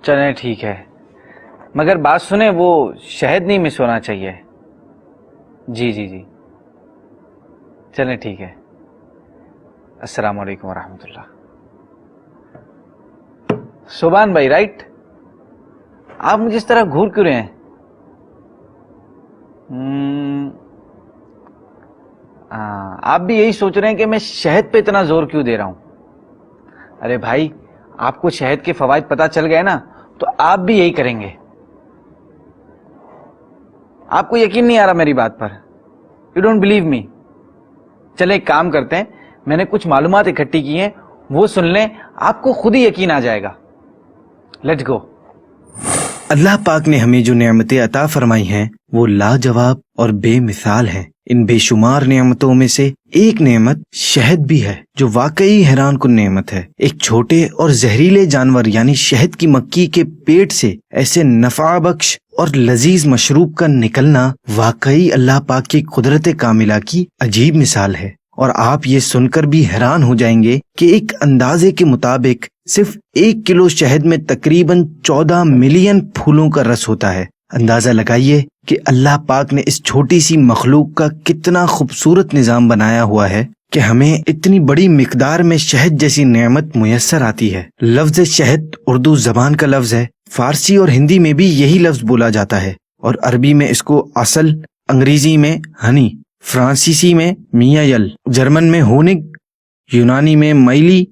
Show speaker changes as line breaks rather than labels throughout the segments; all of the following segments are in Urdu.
چلیں ٹھیک ہے، مگر بات سنیں، وہ شہد نہیں مس ہونا چاہیے. جی جی جی چلیں ٹھیک ہے. السلام علیکم ورحمۃ اللہ. صوبان بھائی رائٹ؟ آپ مجھے اس طرح گھور کیوں رہے ہیں؟ آپ بھی یہی سوچ رہے ہیں کہ میں شہد پہ اتنا زور کیوں دے رہا ہوں؟ ارے بھائی، آپ کو شہد کے فوائد پتہ چل گئے نا، تو آپ بھی یہی کریں گے. آپ کو یقین نہیں آ رہا میری بات پر؟ You don't believe me. چلے ایک کام کرتے ہیں، میں نے کچھ معلومات اکٹھی کی ہیں، وہ سن لیں، آپ کو خود ہی یقین آ جائے گا. Let's go.
اللہ پاک نے ہمیں جو نعمتیں عطا فرمائی ہیں وہ لاجواب اور بے مثال ہیں. ان بے شمار نعمتوں میں سے ایک نعمت شہد بھی ہے، جو واقعی حیران کن نعمت ہے. ایک چھوٹے اور زہریلے جانور یعنی شہد کی مکھی کے پیٹ سے ایسے نفع بخش اور لذیذ مشروب کا نکلنا واقعی اللہ پاک کی قدرت کاملہ کی عجیب مثال ہے. اور آپ یہ سن کر بھی حیران ہو جائیں گے کہ ایک اندازے کے مطابق صرف 1 کلو شہد میں تقریباً 14 ملین پھولوں کا رس ہوتا ہے. اندازہ لگائیے کہ اللہ پاک نے اس چھوٹی سی مخلوق کا کتنا خوبصورت نظام بنایا ہوا ہے کہ ہمیں اتنی بڑی مقدار میں شہد جیسی نعمت میسر آتی ہے. لفظ شہد اردو زبان کا لفظ ہے. فارسی اور ہندی میں بھی یہی لفظ بولا جاتا ہے، اور عربی میں اس کو عسل، انگریزی میں ہنی، فرانسیسی میں میایل، جرمن میں ہونگ، یونانی میں میلی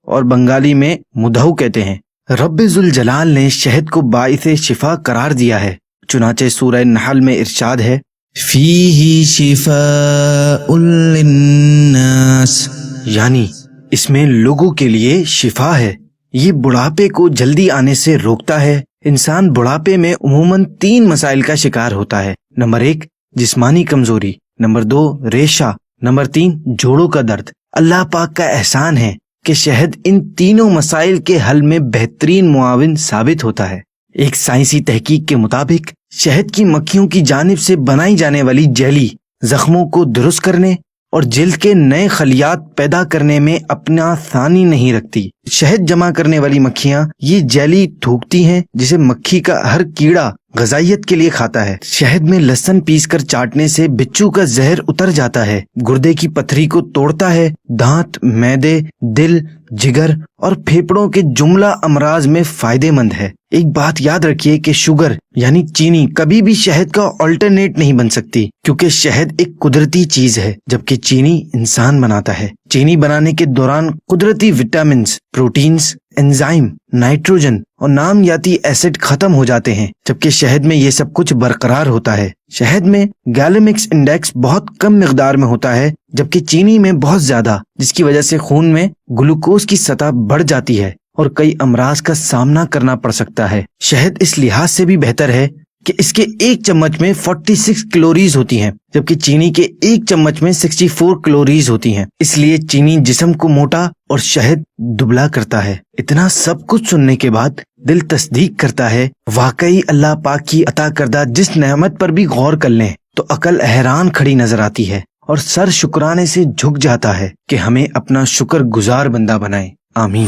اور بنگالی میں مدھو کہتے ہیں. رب ذوالجلال نے شہد کو باعث شفا قرار دیا ہے. چنانچہ سورہ نحل میں ارشاد ہے، فیہ شفاء للناس، یعنی اس میں لوگوں کے لیے شفا ہے. یہ بڑھاپے کو جلدی آنے سے روکتا ہے. انسان بڑھاپے میں عموماً 3 مسائل کا شکار ہوتا ہے. نمبر 1 جسمانی کمزوری، نمبر 2 ریشہ، نمبر 3 جوڑوں کا درد. اللہ پاک کا احسان ہے کہ شہد ان تینوں مسائل کے حل میں بہترین معاون ثابت ہوتا ہے. ایک سائنسی تحقیق کے مطابق شہد کی مکھیوں کی جانب سے بنائی جانے والی جیلی زخموں کو درست کرنے اور جلد کے نئے خلیات پیدا کرنے میں اپنا ثانی نہیں رکھتی. شہد جمع کرنے والی مکھیاں یہ جیلی تھوکتی ہیں، جسے مکھی کا ہر کیڑا غذائیت کے لیے کھاتا ہے. شہد میں لہسن پیس کر چاٹنے سے بچھو کا زہر اتر جاتا ہے، گردے کی پتھری کو توڑتا ہے، دانت، معدے، دل، جگر اور پھیپھڑوں کے جملہ امراض میں فائدے مند ہے. ایک بات یاد رکھیے کہ شوگر یعنی چینی کبھی بھی شہد کا آلٹرنیٹ نہیں بن سکتی، کیونکہ شہد ایک قدرتی چیز ہے جبکہ چینی انسان بناتا ہے. چینی بنانے کے دوران قدرتی وٹامنز، پروٹینز، انزائم، نائٹروجن اور نامیاتی ایسڈ ختم ہو جاتے ہیں، جبکہ شہد میں یہ سب کچھ برقرار ہوتا ہے. شہد میں گیلیمکس انڈیکس بہت کم مقدار میں ہوتا ہے جبکہ چینی میں بہت زیادہ، جس کی وجہ سے خون میں گلوکوز کی سطح بڑھ جاتی ہے اور کئی امراض کا سامنا کرنا پڑ سکتا ہے. شہد اس لحاظ سے بھی بہتر ہے کہ اس کے 1 چمچ میں 46 کیلوریز ہوتی ہیں، جبکہ چینی کے 1 چمچ میں 64 کیلوریز ہوتی ہیں. اس لیے چینی جسم کو موٹا اور شہد دبلا کرتا ہے. اتنا سب کچھ سننے کے بعد دل تصدیق کرتا ہے، واقعی اللہ پاک کی عطا کردہ جس نعمت پر بھی غور کر لیں تو عقل حیران کھڑی نظر آتی ہے اور سر شکرانے سے جھک جاتا ہے کہ ہمیں اپنا شکر گزار بندہ بنائے. آمین.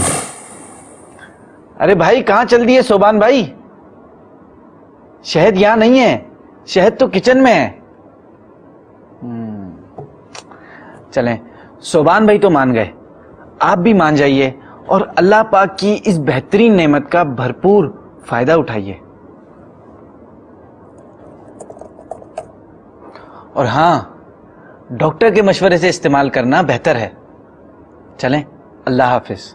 ارے بھائی کہاں چل دیے صوبان بھائی؟ شہد یہاں نہیں ہے، شہد تو کچن میں ہے. چلیں، صوبان بھائی تو مان گئے، آپ بھی مان جائیے اور اللہ پاک کی اس بہترین نعمت کا بھرپور فائدہ اٹھائیے. اور ہاں، ڈاکٹر کے مشورے سے استعمال کرنا بہتر ہے. چلیں، اللہ حافظ.